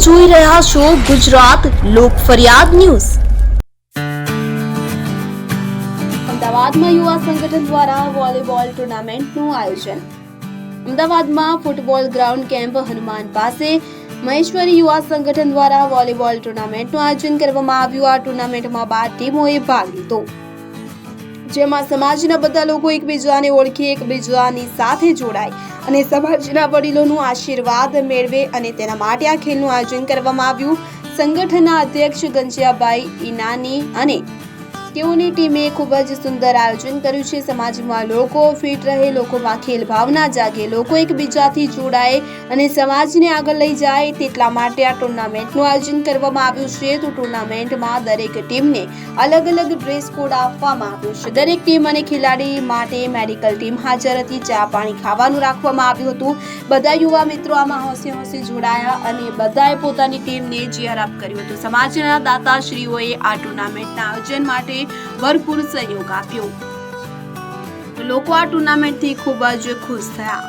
જોઈ રહ્યા છો ગુજરાત લોક ફરિયાદ ન્યૂઝ। અમદાવાદમાં યુવા સંગઠન દ્વારા વોલીબોલ ટુર્નામેન્ટનું આયોજન। અમદાવાદમાં ફૂટબોલ ગ્રાઉન્ડ કેમ્પ હનુમાન પાસે મહેશ્વરી યુવા સંગઠન દ્વારા વોલીબોલ ટુર્નામેન્ટનું આયોજન કરવામાં આવ્યું। આ ટુર્નામેન્ટમાં 12 ટીમોએ ભાગ લીધો, જેમાં સમાજના બધા લોકો એકબીજાને ઓળખી, એકબીજાની સાથે જોડાય અને સમાજના વડીલોનું આશીર્વાદ મેળવે અને તેના માટે આ ખેલનું આયોજન કરવામાં આવ્યું। સંગઠનના અધ્યક્ષ ઘનશ્યામભાઈ ઈનાની અને તેઓની ટીમે ખૂબ જ સુંદર આયોજન કર્યું છે। સમાજમાં લોકો ફિટ રહે, લોકોમાં ખેલ ભાવના જાગે, લોકો એકબીજાથી જોડાય અને સમાજને આગળ લઈ જાય, તેટલા માટે આ ટુર્નામેન્ટનું આયોજન કરવામાં આવ્યું છે। તો ટુર્નામેન્ટમાં દરેક ટીમને અલગ અલગ ડ્રેસ કોડ આપવામાં આવ્યો છે। દરેક ટીમ અને ખેલાડી માટે મેડિકલ ટીમ હાજર હતી। ચા પાણી ખાવાનું રાખવામાં આવ્યું હતું। બધા યુવા મિત્રો આમાં હોંશે હોંશે જોડાયા અને બધાએ પોતાની ટીમને ચીયર અપ કર્યું હતું। સમાજના દાતાશ્રીઓએ આ ટુર્નામેન્ટના આયોજન માટે ભરપૂર સહયોગ આપ્યો। લોકો આ ટુર્નામેન્ટથી ખૂબ જ ખુશ થયા।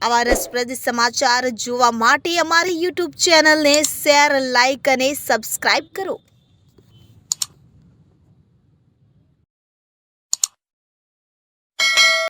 આવા રસપ્રદ સમાચાર જોવા માટે અમારી YouTube ચેનલને શેર, લાઇક અને સબસ્ક્રાઇબ કરો।